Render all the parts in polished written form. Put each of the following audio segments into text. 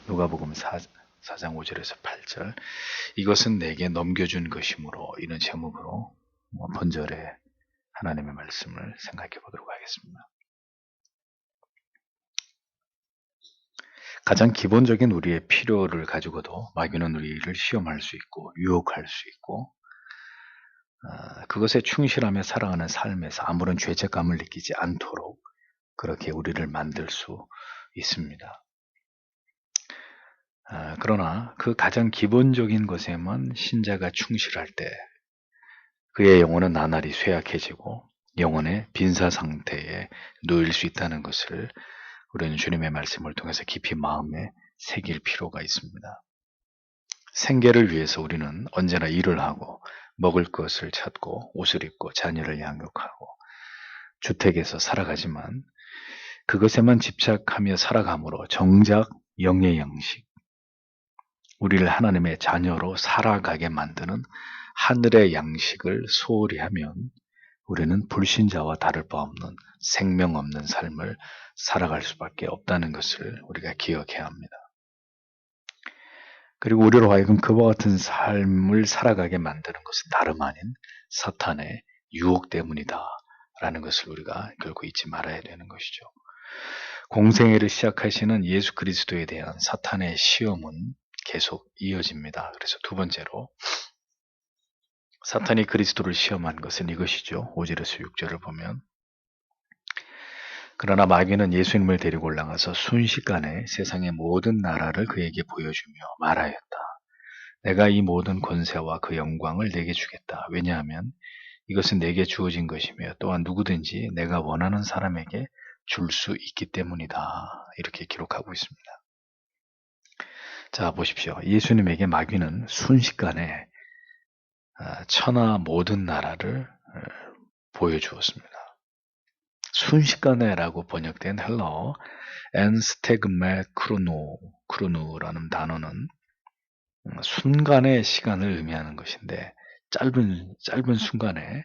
누가복음 4장 5절에서 8절. 이것은 내게 넘겨준 것이므로 이런 제목으로 본절에 하나님의 말씀을 생각해 보도록 하겠습니다. 가장 기본적인 우리의 필요를 가지고도 마귀는 우리를 시험할 수 있고 유혹할 수 있고 그것에 충실하며 살아가는 삶에서 아무런 죄책감을 느끼지 않도록 그렇게 우리를 만들 수 있습니다. 그러나 그 가장 기본적인 것에만 신자가 충실할 때 그의 영혼은 나날이 쇠약해지고 영혼의 빈사 상태에 놓일 수 있다는 것을 우리는 주님의 말씀을 통해서 깊이 마음에 새길 필요가 있습니다. 생계를 위해서 우리는 언제나 일을 하고 먹을 것을 찾고 옷을 입고 자녀를 양육하고 주택에서 살아가지만 그것에만 집착하며 살아감으로 정작 영의 양식, 우리를 하나님의 자녀로 살아가게 만드는 하늘의 양식을 소홀히 하면 우리는 불신자와 다를 바 없는 생명 없는 삶을 살아갈 수밖에 없다는 것을 우리가 기억해야 합니다. 그리고 우리로 하여금 그와 같은 삶을 살아가게 만드는 것은 다름 아닌 사탄의 유혹 때문이다 라는 것을 우리가 결코 잊지 말아야 되는 것이죠. 공생애를 시작하시는 예수 그리스도에 대한 사탄의 시험은 계속 이어집니다. 그래서 두 번째로 사탄이 그리스도를 시험한 것은 이것이죠. 5절에서 6절을 보면 그러나 마귀는 예수님을 데리고 올라가서 순식간에 세상의 모든 나라를 그에게 보여주며 말하였다. 내가 이 모든 권세와 그 영광을 내게 주겠다. 왜냐하면 이것은 내게 주어진 것이며 또한 누구든지 내가 원하는 사람에게 줄 수 있기 때문이다. 이렇게 기록하고 있습니다. 자, 보십시오. 예수님에게 마귀는 순식간에 천하 모든 나라를 보여주었습니다. 순식간에라고 번역된 헬러 엔스테그메 크루누라는 단어는 순간의 시간을 의미하는 것인데 짧은 순간에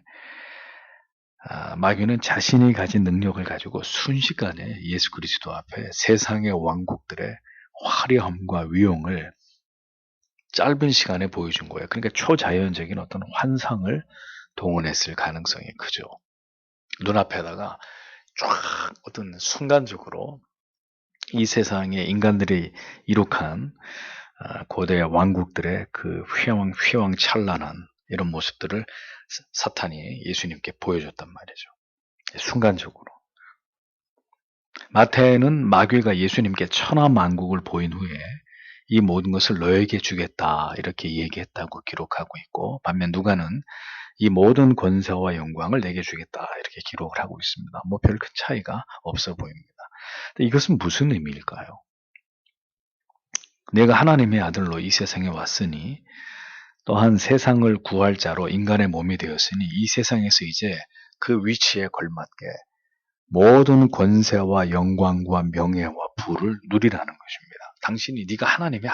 마귀는 자신이 가진 능력을 가지고 순식간에 예수 그리스도 앞에 세상의 왕국들의 화려함과 위용을 짧은 시간에 보여준 거예요. 그러니까 초자연적인 어떤 환상을 동원했을 가능성이 크죠. 눈앞에다가 쫙 어떤 순간적으로 이 세상에 인간들이 이룩한 고대 왕국들의 그 휘황찬란한 이런 모습들을 사탄이 예수님께 보여줬단 말이죠. 순간적으로. 마태는 마귀가 예수님께 천하만국을 보인 후에 이 모든 것을 너에게 주겠다 이렇게 얘기했다고 기록하고 있고 반면 누가는 이 모든 권세와 영광을 내게 주겠다 이렇게 기록을 하고 있습니다. 뭐 별 큰 차이가 없어 보입니다. 근데 이것은 무슨 의미일까요? 내가 하나님의 아들로 이 세상에 왔으니 또한 세상을 구할 자로 인간의 몸이 되었으니 이 세상에서 이제 그 위치에 걸맞게 모든 권세와 영광과 명예와 부를 누리라는 것입니다. 당신이 네가 하나님의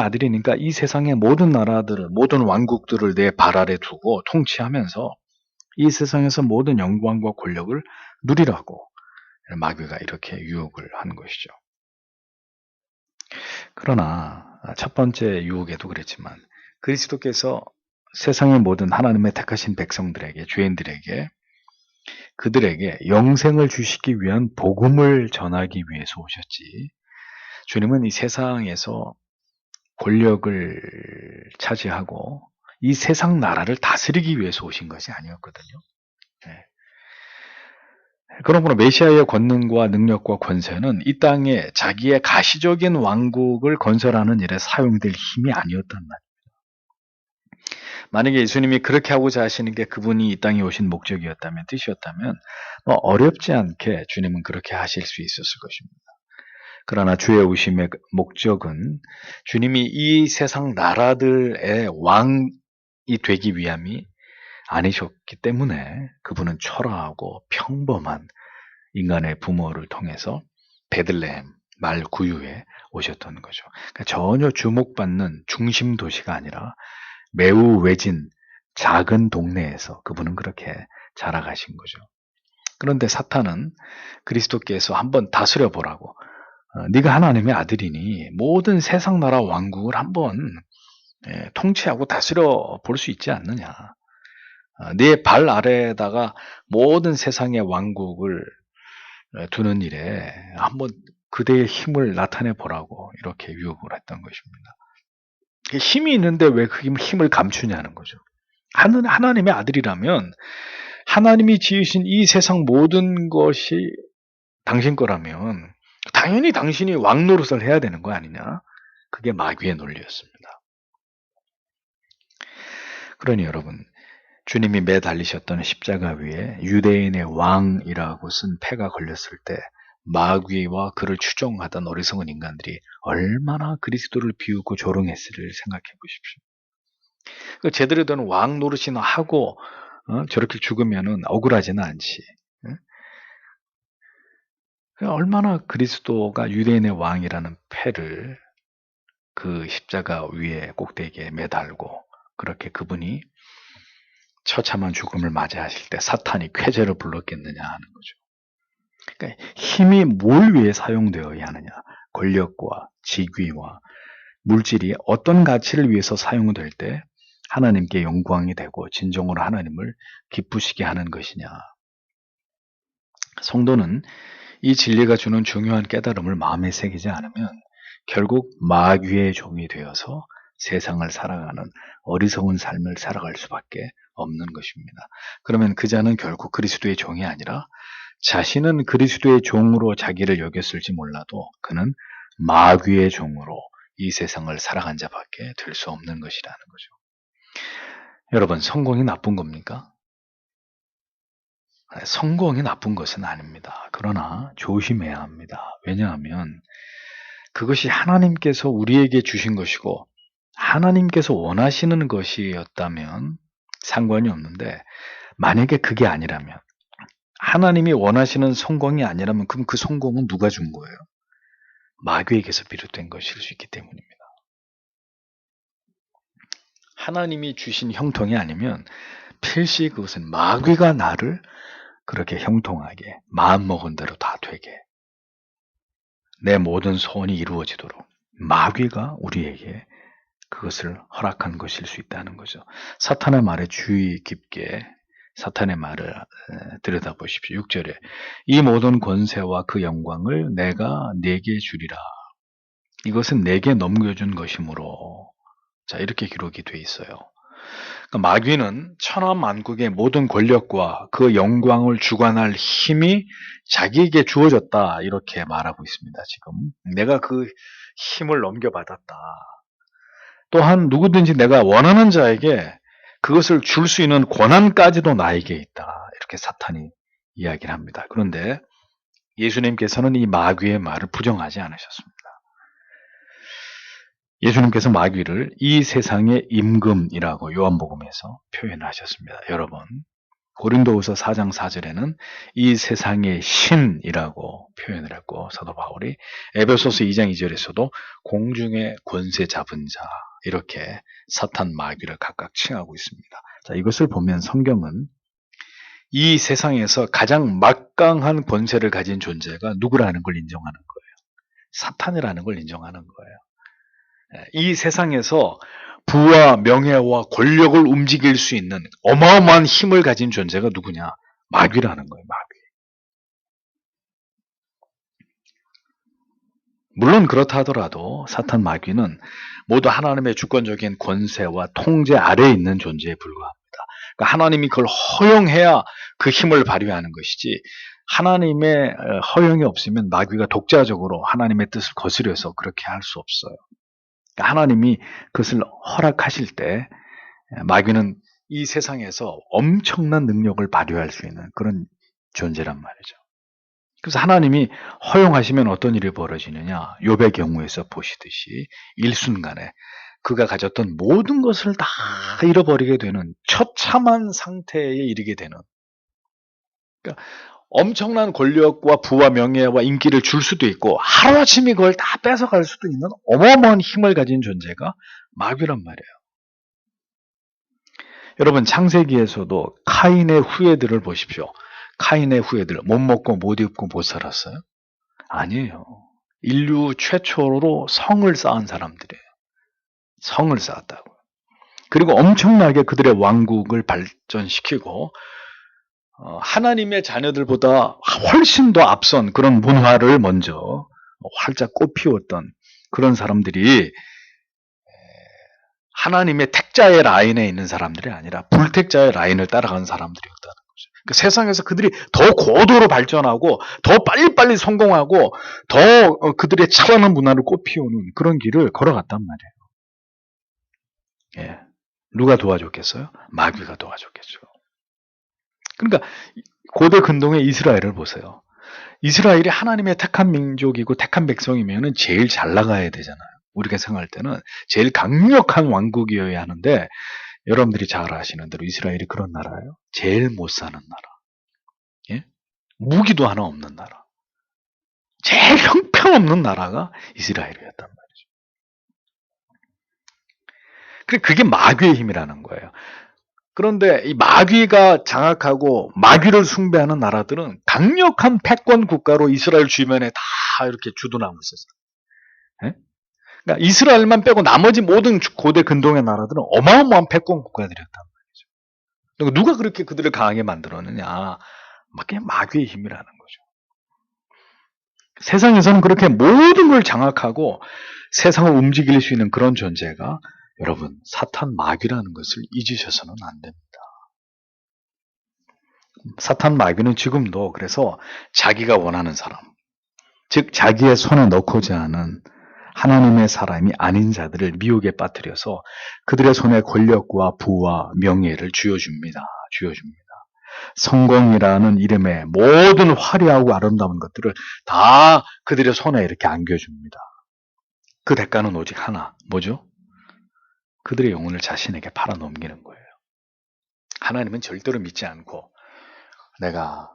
아들이니까 이 세상의 모든 나라들을 모든 왕국들을 내 발 아래 두고 통치하면서 이 세상에서 모든 영광과 권력을 누리라고 마귀가 이렇게 유혹을 한 것이죠. 그러나 첫 번째 유혹에도 그랬지만 그리스도께서 세상의 모든 하나님의 택하신 백성들에게 죄인들에게 그들에게 영생을 주시기 위한 복음을 전하기 위해서 오셨지. 주님은 이 세상에서 권력을 차지하고 이 세상 나라를 다스리기 위해서 오신 것이 아니었거든요. 네. 그러므로 메시아의 권능과 능력과 권세는 이 땅에 자기의 가시적인 왕국을 건설하는 일에 사용될 힘이 아니었단 말이에요. 만약에 예수님이 그렇게 하고자 하시는 게 그분이 이 땅에 오신 목적이었다면, 뜻이었다면 어렵지 않게 주님은 그렇게 하실 수 있었을 것입니다. 그러나 주의 오심의 목적은 주님이 이 세상 나라들의 왕이 되기 위함이 아니셨기 때문에 그분은 초라하고 평범한 인간의 부모를 통해서 베들레헴 말 구유에 오셨던 거죠. 그러니까 전혀 주목받는 중심 도시가 아니라 매우 외진 작은 동네에서 그분은 그렇게 자라가신 거죠. 그런데 사탄은 그리스도께서 한번 다스려 보라고 네가 하나님의 아들이니 모든 세상 나라 왕국을 한번 통치하고 다스려 볼 수 있지 않느냐. 네 발 아래에다가 모든 세상의 왕국을 두는 일에 한번 그대의 힘을 나타내 보라고 이렇게 유혹을 했던 것입니다. 힘이 있는데 왜 그 힘을 감추냐는 거죠. 하나님의 아들이라면 하나님이 지으신 이 세상 모든 것이 당신 거라면 당연히 당신이 왕 노릇을 해야 되는 거 아니냐. 그게 마귀의 논리였습니다. 그러니 여러분, 주님이 매달리셨던 십자가 위에 유대인의 왕이라고 쓴 패가 걸렸을 때 마귀와 그를 추종하던 어리석은 인간들이 얼마나 그리스도를 비웃고 조롱했을지를 생각해 보십시오. 제대로 된 왕 노릇이나 하고 저렇게 죽으면 억울하지는 않지. 얼마나 그리스도가 유대인의 왕이라는 패를 그 십자가 위에 꼭대기에 매달고 그렇게 그분이 처참한 죽음을 맞이하실 때 사탄이 쾌재를 불렀겠느냐 하는 거죠. 그러니까 힘이 뭘 위해 사용되어야 하느냐. 권력과 직위와 물질이 어떤 가치를 위해서 사용될 때 하나님께 영광이 되고 진정으로 하나님을 기쁘시게 하는 것이냐. 성도는 이 진리가 주는 중요한 깨달음을 마음에 새기지 않으면 결국 마귀의 종이 되어서 세상을 살아가는 어리석은 삶을 살아갈 수밖에 없는 것입니다. 그러면 그 자는 결국 그리스도의 종이 아니라 자신은 그리스도의 종으로 자기를 여겼을지 몰라도 그는 마귀의 종으로 이 세상을 살아간 자밖에 될 수 없는 것이라는 거죠. 여러분, 성공이 나쁜 겁니까? 성공이 나쁜 것은 아닙니다. 그러나 조심해야 합니다. 왜냐하면 그것이 하나님께서 우리에게 주신 것이고 하나님께서 원하시는 것이었다면 상관이 없는데 만약에 그게 아니라면 하나님이 원하시는 성공이 아니라면 그럼 그 성공은 누가 준 거예요? 마귀에게서 비롯된 것일 수 있기 때문입니다. 하나님이 주신 형통이 아니면 필시 그것은 마귀가 나를 그렇게 형통하게 마음먹은 대로 다 되게 내 모든 소원이 이루어지도록 마귀가 우리에게 그것을 허락한 것일 수 있다는 거죠. 사탄의 말에 주의 깊게 사탄의 말을 들여다보십시오. 6절에 이 모든 권세와 그 영광을 내가 네게 주리라. 이것은 내게 넘겨준 것이므로 자 이렇게 기록이 돼 있어요. 그러니까 마귀는 천하만국의 모든 권력과 그 영광을 주관할 힘이 자기에게 주어졌다 이렇게 말하고 있습니다. 지금 내가 그 힘을 넘겨받았다. 또한 누구든지 내가 원하는 자에게 그것을 줄 수 있는 권한까지도 나에게 있다. 이렇게 사탄이 이야기를 합니다. 그런데 예수님께서는 이 마귀의 말을 부정하지 않으셨습니다. 예수님께서 마귀를 이 세상의 임금이라고 요한복음에서 표현하셨습니다. 여러분, 고린도후서 4장 4절에는 이 세상의 신이라고 표현을 했고 사도 바울이 에베소서 2장 2절에서도 공중의 권세 잡은 자 이렇게 사탄 마귀를 각각 칭하고 있습니다. 자, 이것을 보면 성경은 이 세상에서 가장 막강한 권세를 가진 존재가 누구라는 걸 인정하는 거예요. 사탄이라는 걸 인정하는 거예요. 이 세상에서 부와 명예와 권력을 움직일 수 있는 어마어마한 힘을 가진 존재가 누구냐? 마귀라는 거예요. 마귀. 물론 그렇다 하더라도 사탄 마귀는 모두 하나님의 주권적인 권세와 통제 아래에 있는 존재에 불과합니다. 그러니까 하나님이 그걸 허용해야 그 힘을 발휘하는 것이지 하나님의 허용이 없으면 마귀가 독자적으로 하나님의 뜻을 거스려서 그렇게 할 수 없어요. 그러니까 하나님이 그것을 허락하실 때 마귀는 이 세상에서 엄청난 능력을 발휘할 수 있는 그런 존재란 말이죠. 그래서 하나님이 허용하시면 어떤 일이 벌어지느냐. 욥의 경우에서 보시듯이 일순간에 그가 가졌던 모든 것을 다 잃어버리게 되는 처참한 상태에 이르게 되는 그러니까 엄청난 권력과 부와 명예와 인기를 줄 수도 있고 하루아침에 그걸 다 뺏어갈 수도 있는 어마어마한 힘을 가진 존재가 마귀란 말이에요. 여러분 창세기에서도 카인의 후예들을 보십시오. 카인의 후예들 못 먹고 못 입고 못 살았어요? 아니에요. 인류 최초로 성을 쌓은 사람들이에요. 성을 쌓았다고. 그리고 엄청나게 그들의 왕국을 발전시키고 하나님의 자녀들보다 훨씬 더 앞선 그런 문화를 먼저 활짝 꽃피웠던 그런 사람들이 하나님의 택자의 라인에 있는 사람들이 아니라 불택자의 라인을 따라간 사람들이었다는 거죠. 그러니까 세상에서 그들이 더 고도로 발전하고 더 빨리빨리 성공하고 더 그들의 찬란한 문화를 꽃피우는 그런 길을 걸어갔단 말이에요. 예. 누가 도와줬겠어요? 마귀가 도와줬겠죠. 그러니까 고대 근동의 이스라엘을 보세요. 이스라엘이 하나님의 택한 민족이고 택한 백성이면 제일 잘 나가야 되잖아요. 우리가 생각할 때는 제일 강력한 왕국이어야 하는데 여러분들이 잘 아시는 대로 이스라엘이 그런 나라예요. 제일 못 사는 나라. 예? 무기도 하나 없는 나라. 제일 형편없는 나라가 이스라엘이었단 말이죠. 그게 마귀의 힘이라는 거예요. 그런데 이 마귀가 장악하고 마귀를 숭배하는 나라들은 강력한 패권 국가로 이스라엘 주변에 다 이렇게 주둔하고 있었어요. 예? 그러니까 이스라엘만 빼고 나머지 모든 고대 근동의 나라들은 어마어마한 패권 국가들이었단 말이죠. 그러니까 누가 그렇게 그들을 강하게 만들었느냐? 그냥 마귀의 힘이라는 거죠. 세상에서는 그렇게 모든 걸 장악하고 세상을 움직일 수 있는 그런 존재가 여러분 사탄 마귀라는 것을 잊으셔서는 안 됩니다. 사탄 마귀는 지금도 그래서 자기가 원하는 사람, 즉 자기의 손에 넣고자 하는 하나님의 사람이 아닌 자들을 미혹에 빠뜨려서 그들의 손에 권력과 부와 명예를 쥐어줍니다. 성공이라는 이름의 모든 화려하고 아름다운 것들을 다 그들의 손에 이렇게 안겨줍니다. 그 대가는 오직 하나, 뭐죠? 그들의 영혼을 자신에게 팔아넘기는 거예요. 하나님은 절대로 믿지 않고 내가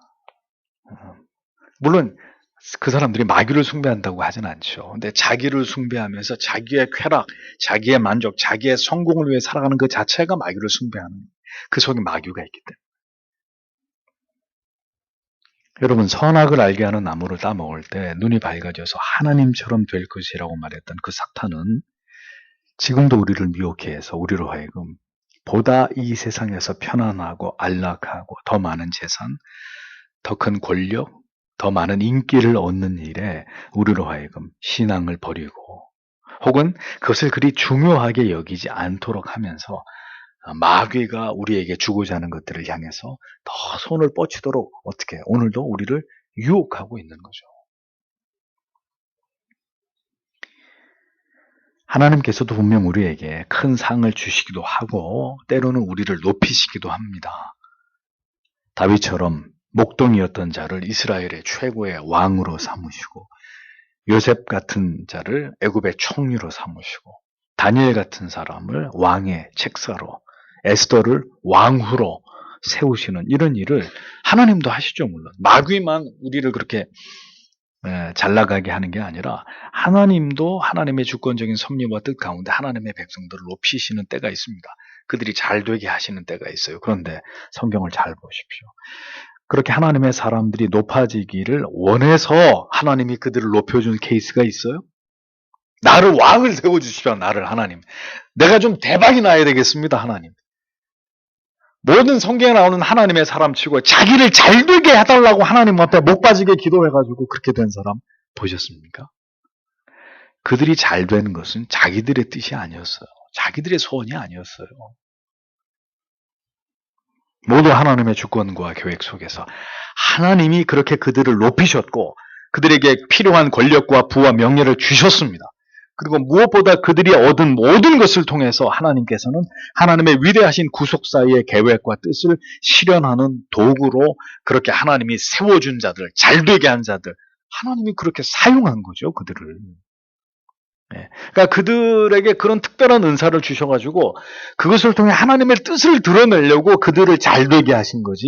물론 그 사람들이 마귀를 숭배한다고 하진 않죠. 근데 자기를 숭배하면서 자기의 쾌락, 자기의 만족, 자기의 성공을 위해 살아가는 그 자체가 마귀를 숭배하는 그 속에 마귀가 있기 때문에. 여러분 선악을 알게 하는 나무를 따먹을 때 눈이 밝아져서 하나님처럼 될 것이라고 말했던 그 사탄은 지금도 우리를 미혹해 해서 우리로 하여금 보다 이 세상에서 편안하고 안락하고 더 많은 재산, 더 큰 권력, 더 많은 인기를 얻는 일에 우리로 하여금 신앙을 버리고 혹은 그것을 그리 중요하게 여기지 않도록 하면서 마귀가 우리에게 주고자 하는 것들을 향해서 더 손을 뻗치도록 어떻게 오늘도 우리를 유혹하고 있는 거죠. 하나님께서도 분명 우리에게 큰 상을 주시기도 하고 때로는 우리를 높이시기도 합니다. 다윗처럼 목동이었던 자를 이스라엘의 최고의 왕으로 삼으시고 요셉 같은 자를 애굽의 총리로 삼으시고 다니엘 같은 사람을 왕의 책사로 에스더를 왕후로 세우시는 이런 일을 하나님도 하시죠. 물론 마귀만 우리를 그렇게 잘 나가게 하는 게 아니라 하나님도 하나님의 주권적인 섭리와 뜻 가운데 하나님의 백성들을 높이시는 때가 있습니다. 그들이 잘 되게 하시는 때가 있어요. 그런데 성경을 잘 보십시오. 그렇게 하나님의 사람들이 높아지기를 원해서 하나님이 그들을 높여준 케이스가 있어요? 나를 왕을 세워주십시오. 나를 하나님. 내가 좀 대박이 나야 되겠습니다. 하나님. 모든 성경에 나오는 하나님의 사람 치고 자기를 잘되게 해달라고 하나님 앞에 목 빠지게 기도해가지고 그렇게 된 사람 보셨습니까? 그들이 잘 되는 것은 자기들의 뜻이 아니었어요. 자기들의 소원이 아니었어요. 모두 하나님의 주권과 계획 속에서 하나님이 그렇게 그들을 높이셨고 그들에게 필요한 권력과 부와 명예를 주셨습니다. 그리고 무엇보다 그들이 얻은 모든 것을 통해서 하나님께서는 하나님의 위대하신 구속사의 계획과 뜻을 실현하는 도구로 그렇게 하나님이 세워준 자들, 잘되게 한 자들, 하나님이 그렇게 사용한 거죠, 그들을. 네. 그러니까 그들에게 그런 특별한 은사를 주셔가지고 그것을 통해 하나님의 뜻을 드러내려고 그들을 잘되게 하신 거지.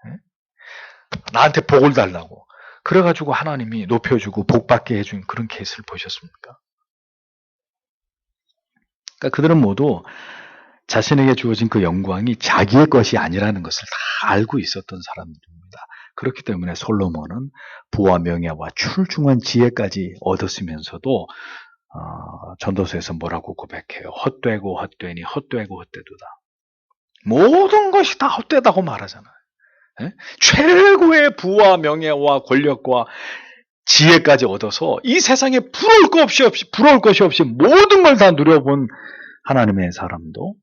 네? 나한테 복을 달라고. 그래가지고 하나님이 높여주고 복받게 해준 그런 케이스를 보셨습니까? 그러니까 그들은 모두 자신에게 주어진 그 영광이 자기의 것이 아니라는 것을 다 알고 있었던 사람들입니다. 그렇기 때문에 솔로몬은 부와 명예와 출중한 지혜까지 얻었으면서도 전도서에서 뭐라고 고백해요? 헛되고 헛되니 헛되고 헛되도다. 모든 것이 다 헛되다고 말하잖아요. 예? 최고의 부와 명예와 권력과 지혜까지 얻어서 이 세상에 부러울 것이 없이 모든 걸 다 누려본 하나님의 사람도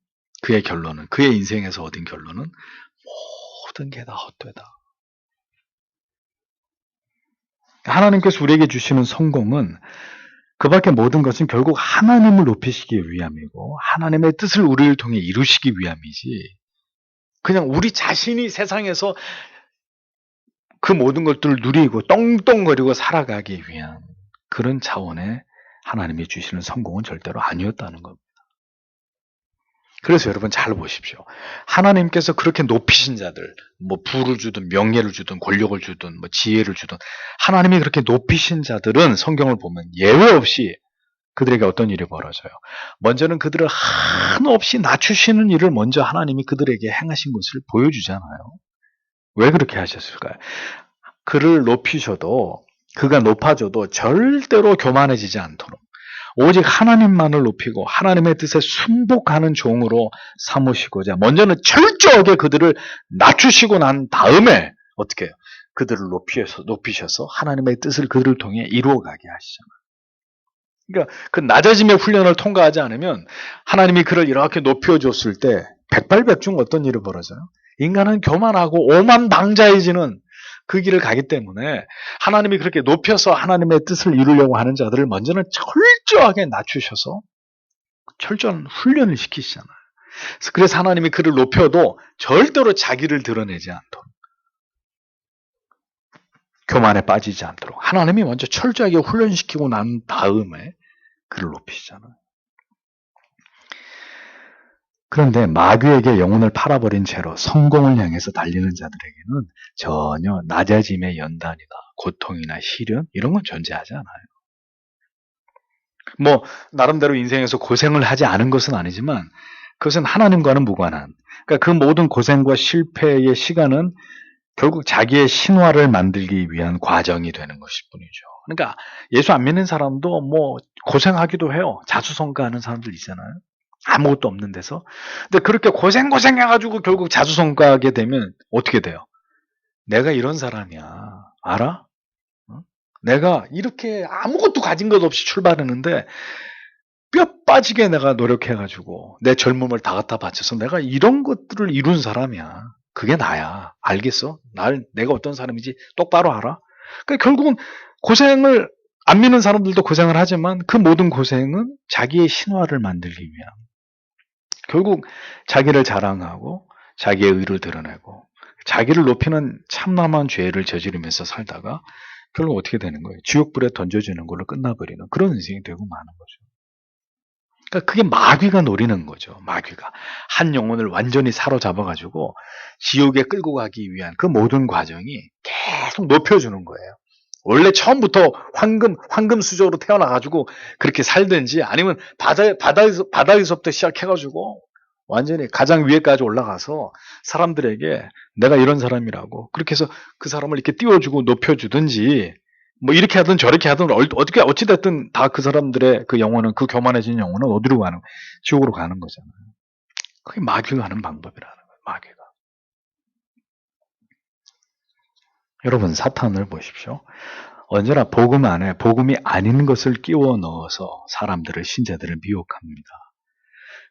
그의 인생에서 얻은 결론은 모든 게 다 헛되다. 하나님께서 우리에게 주시는 성공은 그 밖에 모든 것은 결국 하나님을 높이시기 위함이고 하나님의 뜻을 우리를 통해 이루시기 위함이지 그냥 우리 자신이 세상에서 그 모든 것들을 누리고 떵떵거리고 살아가기 위한 그런 차원의 하나님이 주시는 성공은 절대로 아니었다는 겁니다. 그래서 여러분 잘 보십시오. 하나님께서 그렇게 높이신 자들, 뭐 부를 주든 명예를 주든 권력을 주든 뭐 지혜를 주든 하나님이 그렇게 높이신 자들은 성경을 보면 예외 없이 그들에게 어떤 일이 벌어져요. 먼저는 그들을 한없이 낮추시는 일을 먼저 하나님이 그들에게 행하신 것을 보여주잖아요. 왜 그렇게 하셨을까요? 그를 높이셔도 그가 높아져도 절대로 교만해지지 않도록 오직 하나님만을 높이고 하나님의 뜻에 순복하는 종으로 삼으시고자 먼저는 철저하게 그들을 낮추시고 난 다음에 어떻게 해요? 그들을 높이셔서 하나님의 뜻을 그들을 통해 이루어가게 하시잖아요. 그러니까 그 낮아짐의 훈련을 통과하지 않으면 하나님이 그를 이렇게 높여줬을 때 백발백중 어떤 일이 벌어져요? 인간은 교만하고 오만방자해지는 그 길을 가기 때문에 하나님이 그렇게 높여서 하나님의 뜻을 이루려고 하는 자들을 먼저는 철저하게 낮추셔서 철저한 훈련을 시키시잖아요. 그래서 하나님이 그를 높여도 절대로 자기를 드러내지 않도록 교만에 빠지지 않도록 하나님이 먼저 철저하게 훈련시키고 난 다음에 그를 높이시잖아요. 그런데 마귀에게 영혼을 팔아버린 채로 성공을 향해서 달리는 자들에게는 전혀 낮아짐의 연단이나 고통이나 시련 이런 건 존재하지 않아요. 뭐 나름대로 인생에서 고생을 하지 않은 것은 아니지만 그것은 하나님과는 무관한 그러니까 그 모든 고생과 실패의 시간은 결국 자기의 신화를 만들기 위한 과정이 되는 것일 뿐이죠. 그러니까 예수 안 믿는 사람도 뭐 고생하기도 해요. 자수성가하는 사람들 있잖아요. 아무것도 없는 데서. 근데 그렇게 고생해가지고 결국 자수성가하게 되면 어떻게 돼요? 내가 이런 사람이야. 알아? 내가 이렇게 아무것도 가진 것 없이 출발했는데 뼈 빠지게 내가 노력해가지고 내 젊음을 다 갖다 바쳐서 내가 이런 것들을 이룬 사람이야. 그게 나야. 알겠어? 내가 어떤 사람인지 똑바로 알아? 그러니까 결국은 고생을 안 믿는 사람들도 고생을 하지만 그 모든 고생은 자기의 신화를 만들기 위함. 결국 자기를 자랑하고 자기의 의를 드러내고 자기를 높이는 참남한 죄를 저지르면서 살다가 결국 어떻게 되는 거예요? 지옥불에 던져지는 걸로 끝나버리는 그런 인생이 되고 마는 거죠. 그러니까 그게 마귀가 노리는 거죠. 마귀가 한 영혼을 완전히 사로잡아가지고 지옥에 끌고 가기 위한 그 모든 과정이 계속 높여주는 거예요. 원래 처음부터 황금 수저로 태어나가지고 그렇게 살든지 아니면 바다에서부터 시작해가지고 완전히 가장 위에까지 올라가서 사람들에게 내가 이런 사람이라고 그렇게 해서 그 사람을 이렇게 띄워주고 높여주든지 뭐 이렇게 하든 저렇게 하든 어찌됐든 다 그 사람들의 그 영혼은 그 교만해진 영혼은 어디로 가는 지옥으로 가는 거잖아요. 그게 마귀가 하는 방법이라는 거예요. 마귀가. 여러분 사탄을 보십시오. 언제나 복음 안에 복음이 아닌 것을 끼워 넣어서 사람들을 신자들을 미혹합니다.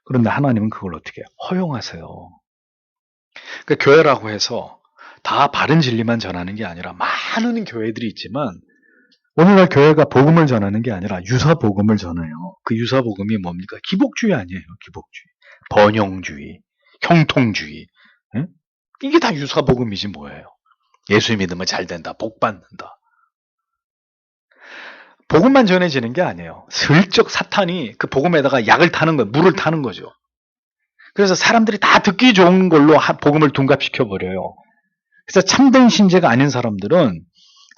그런데 하나님은 그걸 어떻게 해요? 허용하세요. 그러니까 교회라고 해서 다 바른 진리만 전하는 게 아니라 많은 교회들이 있지만 오늘날 교회가 복음을 전하는 게 아니라 유사복음을 전해요. 그 유사복음이 뭡니까? 기복주의 아니에요. 기복주의. 번영주의. 형통주의. 에? 이게 다 유사복음이지 뭐예요. 예수 믿으면 잘 된다. 복 받는다. 복음만 전해지는 게 아니에요. 슬쩍 사탄이 그 복음에다가 약을 타는 거예요. 물을 타는 거죠. 그래서 사람들이 다 듣기 좋은 걸로 복음을 둔갑시켜버려요. 그래서 참된 신자가 아닌 사람들은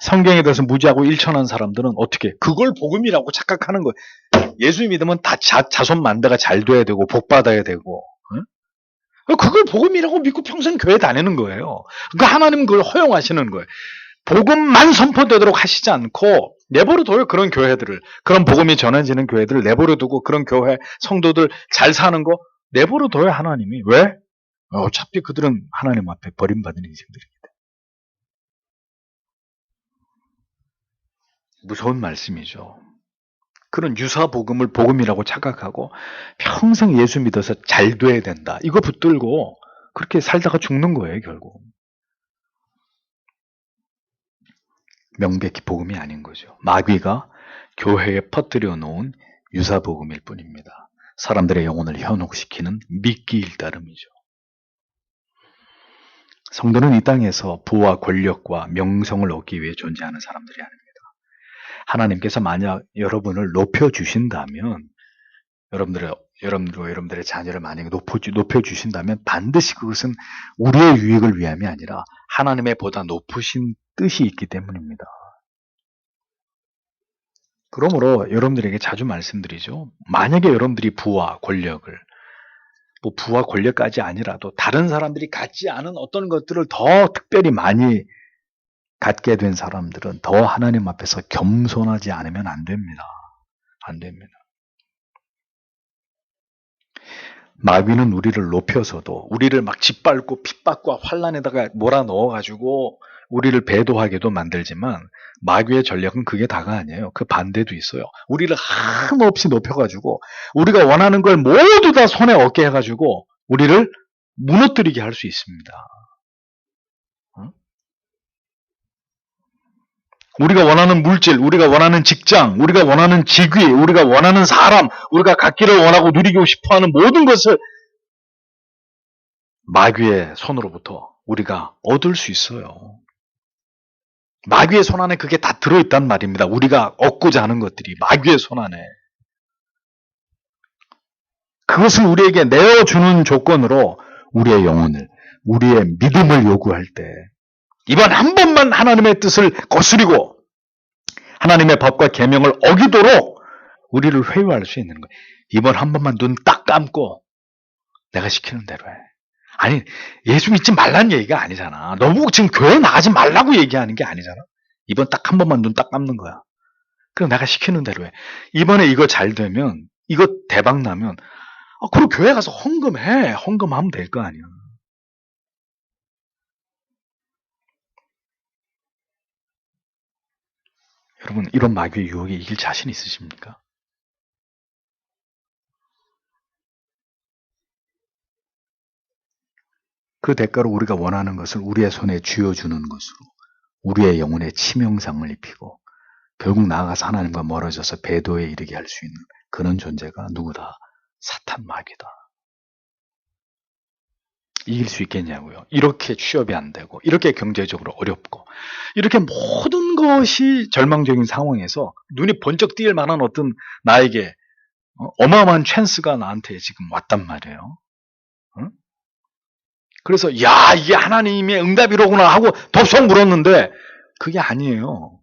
성경에 대해서 무지하고 일천한 사람들은 어떻게 그걸 복음이라고 착각하는 거예요. 예수 믿으면 다 자손 만대가 잘 돼야 되고 복 받아야 되고 그걸 복음이라고 믿고 평생 교회 다니는 거예요. 그러니까 하나님은 그걸 허용하시는 거예요. 복음만 선포되도록 하시지 않고 내버려둬요. 그런 교회들을. 그런 복음이 전해지는 교회들을 내버려두고 그런 교회 성도들 잘 사는 거 내버려둬요. 하나님이. 왜? 어차피 그들은 하나님 앞에 버림받은 인생들입니다. 무서운 말씀이죠. 그런 유사 복음을 복음이라고 착각하고 평생 예수 믿어서 잘 돼야 된다. 이거 붙들고 그렇게 살다가 죽는 거예요, 결국. 명백히 복음이 아닌 거죠. 마귀가 교회에 퍼뜨려 놓은 유사 복음일 뿐입니다. 사람들의 영혼을 현혹시키는 미끼일 따름이죠. 성도는 이 땅에서 부와 권력과 명성을 얻기 위해 존재하는 사람들이 아닙니다. 하나님께서 만약 여러분을 높여주신다면, 여러분들의 자녀를 만약에 높여주신다면 반드시 그것은 우리의 유익을 위함이 아니라 하나님의 보다 높으신 뜻이 있기 때문입니다. 그러므로 여러분들에게 자주 말씀드리죠. 만약에 여러분들이 부와 권력을, 뭐 부와 권력까지 아니라도 다른 사람들이 갖지 않은 어떤 것들을 더 특별히 많이 갖게 된 사람들은 더 하나님 앞에서 겸손하지 않으면 안 됩니다. 안 됩니다. 마귀는 우리를 높여서도 우리를 막 짓밟고 핍박과 환란에다가 몰아넣어가지고 우리를 배도하게도 만들지만 마귀의 전략은 그게 다가 아니에요. 그 반대도 있어요. 우리를 한없이 높여가지고 우리가 원하는 걸 모두 다 손에 얻게 해가지고 우리를 무너뜨리게 할 수 있습니다. 우리가 원하는 물질, 우리가 원하는 직장, 우리가 원하는 직위, 우리가 원하는 사람, 우리가 갖기를 원하고 누리고 싶어하는 모든 것을 마귀의 손으로부터 우리가 얻을 수 있어요. 마귀의 손 안에 그게 다 들어있단 말입니다. 우리가 얻고자 하는 것들이 마귀의 손 안에. 그것을 우리에게 내어주는 조건으로 우리의 영혼을, 우리의 믿음을 요구할 때 이번 한 번만 하나님의 뜻을 거스리고 하나님의 법과 계명을 어기도록 우리를 회유할 수 있는 거예요. 이번 한 번만 눈 딱 감고 내가 시키는 대로 해. 아니, 예수 믿지 말라는 얘기가 아니잖아. 너무 지금 교회 나가지 말라고 얘기하는 게 아니잖아. 이번 딱 한 번만 눈 딱 감는 거야. 그럼 내가 시키는 대로 해. 이번에 이거 잘 되면, 이거 대박 나면, 그럼 교회 가서 헌금해. 헌금하면 될 거 아니야. 여러분, 이런 마귀의 유혹에 이길 자신 있으십니까? 그 대가로 우리가 원하는 것을 우리의 손에 쥐어주는 것으로 우리의 영혼에 치명상을 입히고 결국 나아가서 하나님과 멀어져서 배도에 이르게 할 수 있는 그런 존재가 누구다? 사탄 마귀다. 이길 수 있겠냐고요. 이렇게 취업이 안 되고 이렇게 경제적으로 어렵고 이렇게 모든 것이 절망적인 상황에서 눈이 번쩍 띄일 만한 어떤 나에게 어마어마한 찬스가 나한테 지금 왔단 말이에요. 응? 그래서 야, 이게 하나님의 응답이로구나 하고 덥석 물었는데 그게 아니에요.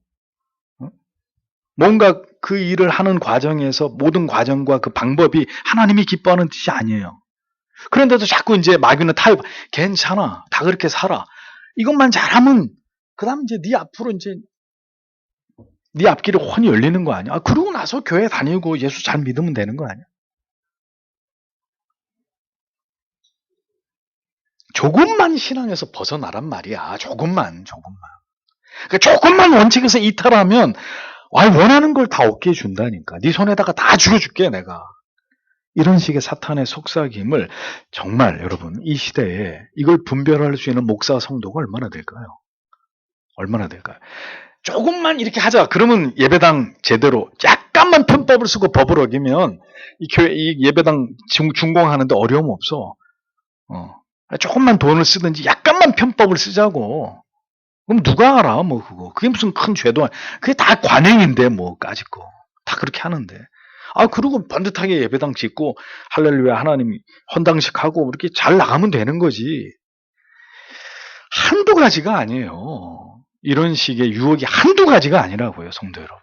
뭔가 그 일을 하는 과정에서 모든 과정과 그 방법이 하나님이 기뻐하는 뜻이 아니에요. 그런데도 자꾸 이제 마귀는 타협, 괜찮아, 다 그렇게 살아. 이것만 잘하면 그다음 이제 네 앞으로 이제 네 앞길이 훤히 열리는 거 아니야? 그러고 나서 교회 다니고 예수 잘 믿으면 되는 거 아니야? 조금만 신앙에서 벗어나란 말이야. 조금만. 그러니까 조금만 원칙에서 이탈하면 원하는 걸 다 얻게 해준다니까. 네 손에다가 다 쥐어줄게 내가. 이런 식의 사탄의 속삭임을 정말 여러분 이 시대에 이걸 분별할 수 있는 목사 성도가 얼마나 될까요? 얼마나 될까요? 조금만 이렇게 하자. 그러면 예배당 제대로 약간만 편법을 쓰고 법을 어기면 이 교회 이 예배당 준공하는데 어려움 없어. 조금만 돈을 쓰든지 약간만 편법을 쓰자고. 그럼 누가 알아? 뭐 그거. 그게 무슨 큰 죄도 아니. 그게 다 관행인데 뭐 까짓거. 다 그렇게 하는데. 그리고 반듯하게 예배당 짓고 할렐루야 하나님 헌당식 하고 이렇게 잘 나가면 되는 거지. 한두 가지가 아니에요. 이런 식의 유혹이 한두 가지가 아니라고요, 성도 여러분.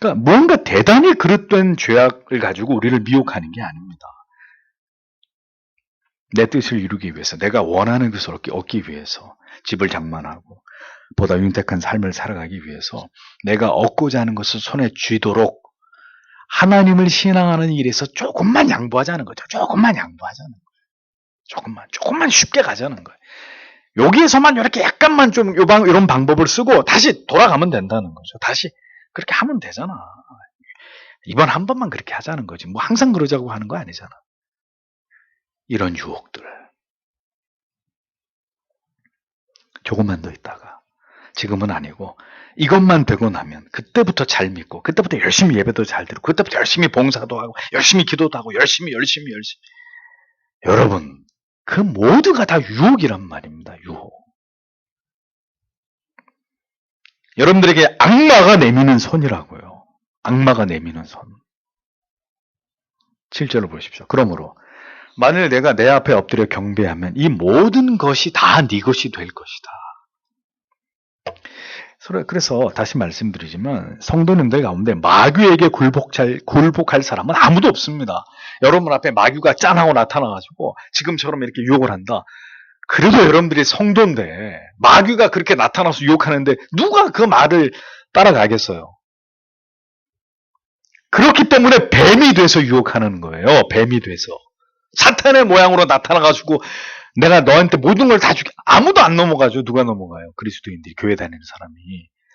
그러니까 뭔가 대단히 그릇된 죄악을 가지고 우리를 미혹하는 게 아닙니다. 내 뜻을 이루기 위해서, 내가 원하는 것을 얻기 위해서 집을 장만하고 보다 윤택한 삶을 살아가기 위해서 내가 얻고자 하는 것을 손에 쥐도록 하나님을 신앙하는 일에서 조금만 양보하자는 거죠. 조금만 양보하자는 거예요. 조금만 쉽게 가자는 거예요. 여기에서만 이렇게 약간만 좀 이런 방법을 쓰고 다시 돌아가면 된다는 거죠. 다시 그렇게 하면 되잖아. 이번 한 번만 그렇게 하자는 거지. 뭐 항상 그러자고 하는 거 아니잖아. 이런 유혹들. 조금만 더 있다가 지금은 아니고 이것만 되고 나면 그때부터 잘 믿고 그때부터 열심히 예배도 잘 드리고 그때부터 열심히 봉사도 하고 열심히 기도도 하고 열심히 여러분 그 모두가 다 유혹이란 말입니다. 유혹. 여러분들에게 악마가 내미는 손이라고요. 악마가 내미는 손. 7절을 보십시오. 그러므로 만일 내가 내 앞에 엎드려 경배하면 이 모든 것이 다 네 것이 될 것이다. 그래서 다시 말씀드리지만 성도님들 가운데 마귀에게 굴복할 사람은 아무도 없습니다. 여러분 앞에 마귀가 짠하고 나타나가지고 지금처럼 이렇게 유혹을 한다. 그래도 여러분들이 성도인데 마귀가 그렇게 나타나서 유혹하는데 누가 그 말을 따라가겠어요? 그렇기 때문에 뱀이 돼서 유혹하는 거예요. 뱀이 돼서. 사탄의 모양으로 나타나가지고 내가 너한테 모든 걸 다 줄게. 아무도 안 넘어가죠. 누가 넘어가요? 그리스도인들이, 교회 다니는 사람이.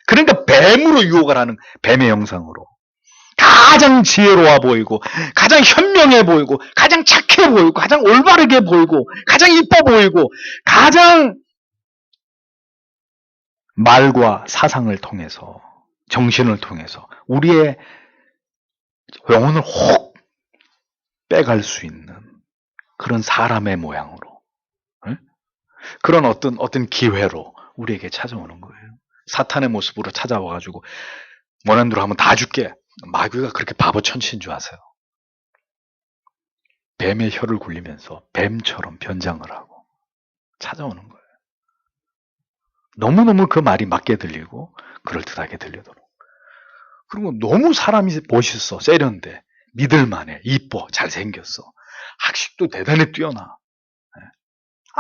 그러니까 뱀으로 유혹을 하는, 뱀의 형상으로. 가장 지혜로워 보이고, 가장 현명해 보이고, 가장 착해 보이고, 가장 올바르게 보이고, 가장 이뻐 보이고, 가장 말과 사상을 통해서, 정신을 통해서 우리의 영혼을 혹 빼갈 수 있는 그런 사람의 모양으로, 그런 어떤 기회로 우리에게 찾아오는 거예요. 사탄의 모습으로 찾아와가지고 원하는 대로 하면 다 줄게. 마귀가 그렇게 바보 천치인 줄 아세요? 뱀의 혀를 굴리면서 뱀처럼 변장을 하고 찾아오는 거예요. 너무너무 그 말이 맞게 들리고 그럴듯하게 들리도록. 그리고 너무 사람이 멋있어, 세련돼, 믿을만해, 이뻐, 잘생겼어, 학식도 대단히 뛰어나.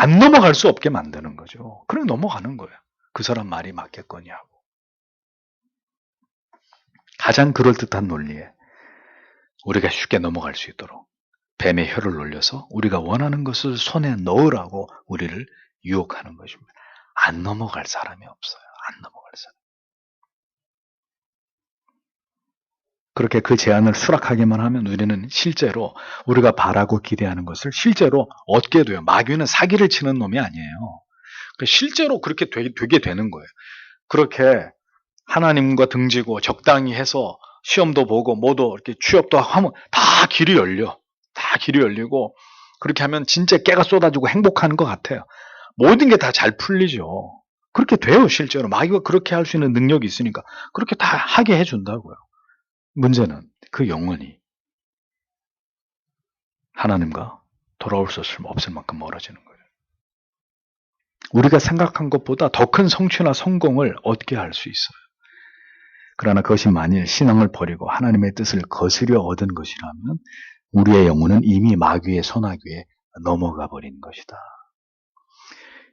안 넘어갈 수 없게 만드는 거죠. 그래 넘어가는 거예요. 그 사람 말이 맞겠거니 하고. 가장 그럴듯한 논리에 우리가 쉽게 넘어갈 수 있도록 뱀의 혀를 놀려서 우리가 원하는 것을 손에 넣으라고 우리를 유혹하는 것입니다. 안 넘어갈 사람이 없어요. 안 넘어갈 사람. 그렇게 그 제안을 수락하기만 하면 우리는 실제로 우리가 바라고 기대하는 것을 실제로 얻게 돼요. 마귀는 사기를 치는 놈이 아니에요. 실제로 그렇게 되게 되는 거예요. 그렇게 하나님과 등지고 적당히 해서 시험도 보고 뭐도 이렇게 취업도 하면 다 길이 열려. 다 길이 열리고 그렇게 하면 진짜 깨가 쏟아지고 행복한 것 같아요. 모든 게 다 잘 풀리죠. 그렇게 돼요. 실제로 마귀가 그렇게 할 수 있는 능력이 있으니까 그렇게 다 하게 해준다고요. 문제는 그 영혼이 하나님과 돌아올 수 없을 만큼 멀어지는 거예요. 우리가 생각한 것보다 더 큰 성취나 성공을 얻게 할 수 있어요. 그러나 그것이 만일 신앙을 버리고 하나님의 뜻을 거스려 얻은 것이라면 우리의 영혼은 이미 마귀의 손아귀에 넘어가 버린 것이다.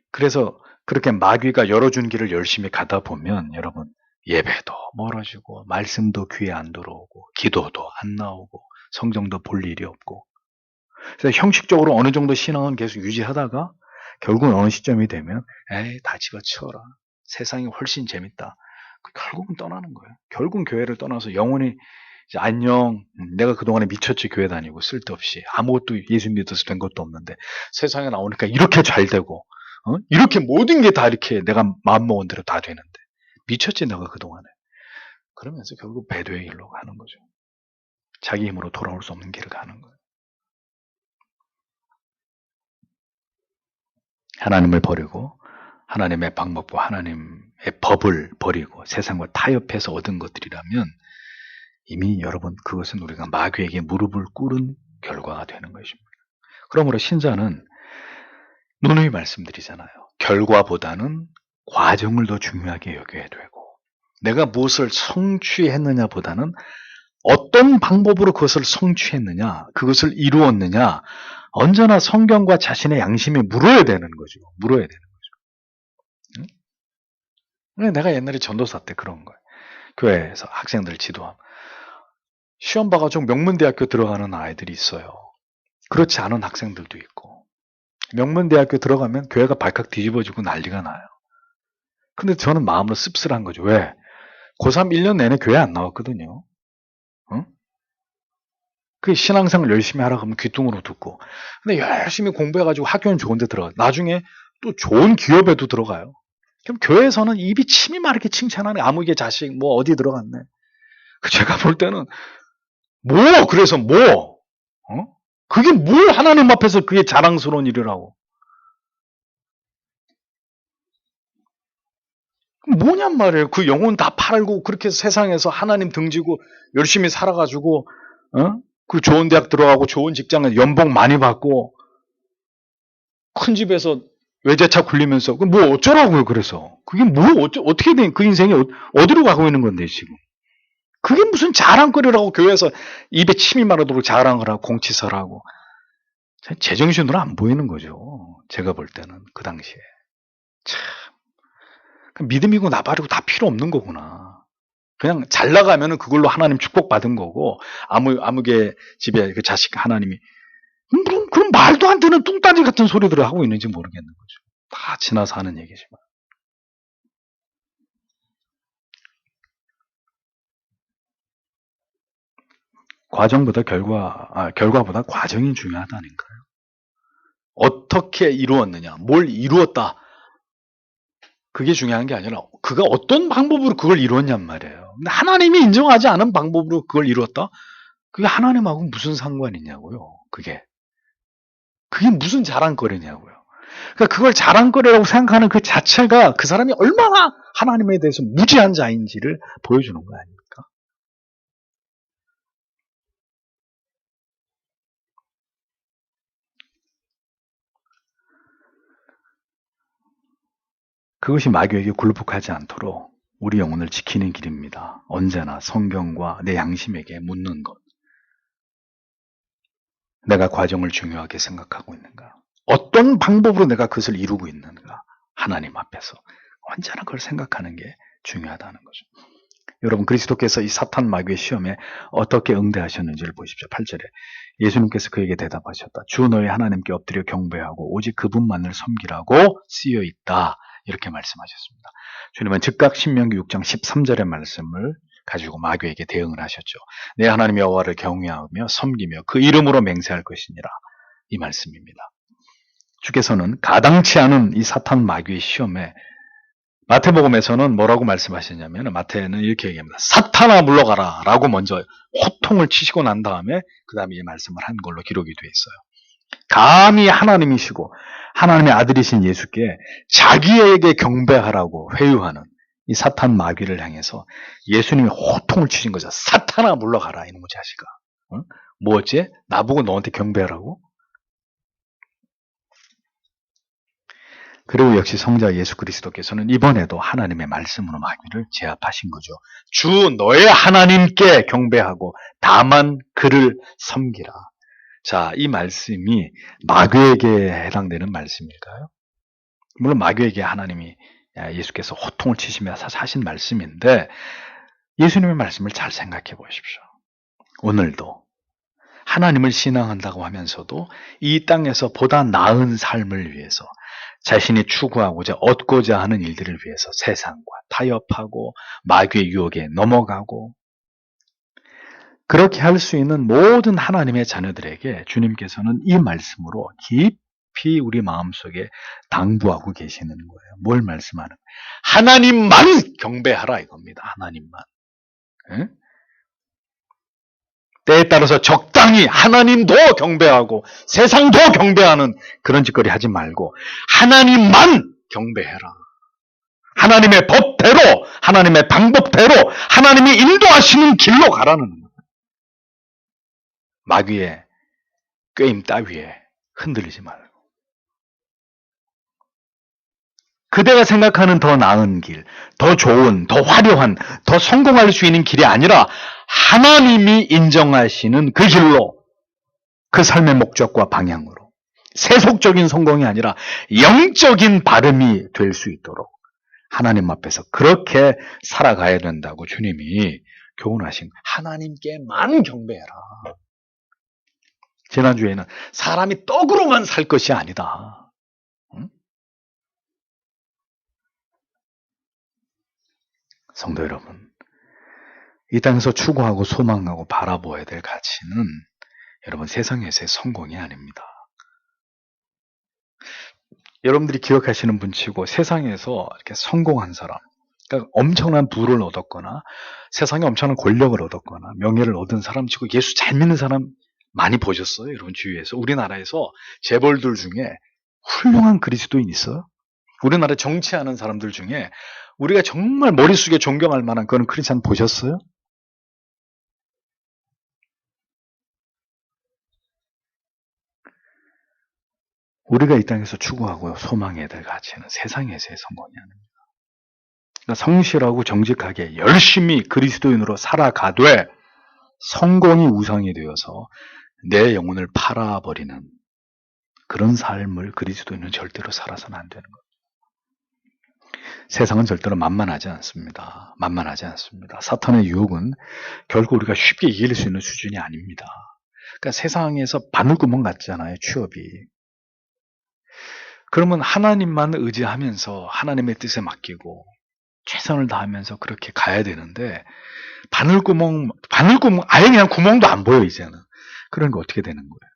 그래서 그렇게 마귀가 열어준 길을 열심히 가다 보면 여러분 예배도 멀어지고 말씀도 귀에 안 들어오고 기도도 안 나오고 성경도 볼 일이 없고 그래서 형식적으로 어느 정도 신앙은 계속 유지하다가 결국은 어느 시점이 되면 에이 다 집어치워라. 세상이 훨씬 재밌다. 결국은 떠나는 거예요. 결국은 교회를 떠나서 영혼이 이제 안녕. 내가 그동안에 미쳤지 교회 다니고 쓸데없이 아무것도 예수 믿어서 된 것도 없는데 세상에 나오니까 이렇게 잘 되고 이렇게 모든 게 다 이렇게 내가 마음먹은 대로 다 되는데 미쳤지 내가 그동안에. 그러면서 결국 배도의 길로 가는 거죠. 자기 힘으로 돌아올 수 없는 길을 가는 거예요. 하나님을 버리고 하나님의 방법과 하나님의 법을 버리고 세상과 타협해서 얻은 것들이라면 이미 여러분 그것은 우리가 마귀에게 무릎을 꿇은 결과가 되는 것입니다. 그러므로 신자는 누누이 말씀드리잖아요. 결과보다는 과정을 더 중요하게 여겨야 되고 내가 무엇을 성취했느냐 보다는 어떤 방법으로 그것을 성취했느냐, 그것을 이루었느냐, 언제나 성경과 자신의 양심에 물어야 되는 거죠. 물어야 되는 거죠. 응? 내가 옛날에 전도사 때 그런 거예요. 교회에서 학생들 지도하면. 시험 봐가지고 명문대학교 들어가는 아이들이 있어요. 그렇지 않은 학생들도 있고. 명문대학교 들어가면 교회가 발칵 뒤집어지고 난리가 나요. 근데 저는 마음으로 씁쓸한 거죠. 왜? 고3 1년 내내 교회 안 나왔거든요. 응? 그 신앙생활 열심히 하라고 하면 귀뚱으로 듣고. 근데 열심히 공부해가지고 학교는 좋은 데 들어가. 나중에 또 좋은 기업에도 들어가요. 그럼 교회에서는 입이 침이 마르게 칭찬하네. 아무개 자식 뭐 어디 들어갔네. 제가 볼 때는 그래서 그게 뭘 하나님 앞에서 그게 자랑스러운 일이라고. 뭐냔 말이에요. 그 영혼 다 팔고 그렇게 세상에서 하나님 등지고 열심히 살아가지고 그 좋은 대학 들어가고 좋은 직장에 연봉 많이 받고 큰 집에서 외제차 굴리면서 뭐 어쩌라고요. 그래서 그게 어떻게 된 그 인생이 어디로 가고 있는 건데 지금. 그게 무슨 자랑거리라고 교회에서 입에 침이 마르도록 자랑을 하고 공치설하고. 제정신으로 안 보이는 거죠. 제가 볼 때는 그 당시에. 참. 믿음이고 나발이고 다 필요 없는 거구나. 그냥 잘 나가면은 그걸로 하나님 축복받은 거고, 아무개 집에 그 자식 하나님이, 그럼 말도 안 되는 뚱딴지 같은 소리들을 하고 있는지 모르겠는 거죠. 다 지나서 하는 얘기지만. 결과보다 과정이 중요하다는 거예요. 어떻게 이루었느냐, 뭘 이루었다. 그게 중요한 게 아니라 그가 어떤 방법으로 그걸 이루었냔 말이에요. 근데 하나님이 인정하지 않은 방법으로 그걸 이루었다? 그게 하나님하고 무슨 상관이냐고요. 그게 무슨 자랑거리냐고요. 그러니까 그걸 자랑거리라고 생각하는 그 자체가 그 사람이 얼마나 하나님에 대해서 무지한 자인지를 보여주는 거 아닙니까? 그것이 마귀에게 굴복하지 않도록 우리 영혼을 지키는 길입니다. 언제나 성경과 내 양심에게 묻는 것. 내가 과정을 중요하게 생각하고 있는가? 어떤 방법으로 내가 그것을 이루고 있는가? 하나님 앞에서. 언제나 그걸 생각하는 게 중요하다는 거죠. 여러분, 그리스도께서 이 사탄 마귀의 시험에 어떻게 응대하셨는지를 보십시오. 8절에 예수님께서 그에게 대답하셨다. 주 너의 하나님께 엎드려 경배하고 오직 그분만을 섬기라고 쓰여 있다. 이렇게 말씀하셨습니다. 주님은 즉각 신명기 6장 13절의 말씀을 가지고 마귀에게 대응을 하셨죠. 내 하나님 여호와를 경외하며 섬기며 그 이름으로 맹세할 것이니라. 이 말씀입니다. 주께서는 가당치 않은 이 사탄 마귀의 시험에 마태복음에서는 뭐라고 말씀하시냐면 마태는 이렇게 얘기합니다. 사탄아 물러가라 라고 먼저 호통을 치시고 난 다음에 그 다음에 이 말씀을 한 걸로 기록이 되어 있어요. 감히 하나님이시고 하나님의 아들이신 예수께 자기에게 경배하라고 회유하는 이 사탄 마귀를 향해서 예수님이 호통을 치신 거죠. 사탄아 물러가라 이놈의 자식아. 응? 뭐 어째? 나보고 너한테 경배하라고? 그리고 역시 성자 예수 그리스도께서는 이번에도 하나님의 말씀으로 마귀를 제압하신 거죠. 주 너의 하나님께 경배하고 다만 그를 섬기라. 자, 이 말씀이 마귀에게 해당되는 말씀일까요? 물론 마귀에게 하나님이 예수께서 호통을 치시면서 하신 말씀인데 예수님의 말씀을 잘 생각해 보십시오. 오늘도 하나님을 신앙한다고 하면서도 이 땅에서 보다 나은 삶을 위해서 자신이 추구하고자 얻고자 하는 일들을 위해서 세상과 타협하고 마귀의 유혹에 넘어가고 그렇게 할 수 있는 모든 하나님의 자녀들에게 주님께서는 이 말씀으로 깊이 우리 마음속에 당부하고 계시는 거예요. 뭘 말씀하는 거예요? 하나님만 경배하라 이겁니다. 하나님만. 에? 때에 따라서 적당히 하나님도 경배하고 세상도 경배하는 그런 짓거리 하지 말고 하나님만 경배해라. 하나님의 법대로 하나님의 방법대로 하나님이 인도하시는 길로 가라는 거예요. 마귀의 꾀임 따위에 흔들리지 말고 그대가 생각하는 더 나은 길, 더 좋은, 더 화려한, 더 성공할 수 있는 길이 아니라 하나님이 인정하시는 그 길로, 그 삶의 목적과 방향으로, 세속적인 성공이 아니라 영적인 발음이 될 수 있도록 하나님 앞에서 그렇게 살아가야 된다고 주님이 교훈하신, 하나님께만 경배해라. 지난주에는 사람이 떡으로만 살 것이 아니다. 응? 성도 여러분, 이 땅에서 추구하고 소망하고 바라보아야 될 가치는 여러분 세상에서의 성공이 아닙니다. 여러분들이 기억하시는 분치고 세상에서 이렇게 성공한 사람, 그러니까 엄청난 부를 얻었거나 세상에 엄청난 권력을 얻었거나 명예를 얻은 사람 치고 예수 잘 믿는 사람 많이 보셨어요? 여러분 주위에서. 우리나라에서 재벌들 중에 훌륭한 그리스도인 있어요? 우리나라 정치하는 사람들 중에 우리가 정말 머릿속에 존경할 만한 그런 크리스찬 보셨어요? 우리가 이 땅에서 추구하고 소망해야 될 가치는 세상에서의 성공이 아닙니다. 그러니까 성실하고 정직하게 열심히 그리스도인으로 살아가되 성공이 우상이 되어서 내 영혼을 팔아버리는 그런 삶을 그리스도인은 절대로 살아서는 안 되는 거예요. 세상은 절대로 만만하지 않습니다. 만만하지 않습니다. 사탄의 유혹은 결국 우리가 쉽게 이길 수 있는 수준이 아닙니다. 그러니까 세상에서 바늘구멍 같잖아요, 취업이. 그러면 하나님만 의지하면서 하나님의 뜻에 맡기고 최선을 다하면서 그렇게 가야 되는데 바늘구멍 아예 그냥 구멍도 안 보여 이제는. 그러니까 어떻게 되는 거예요?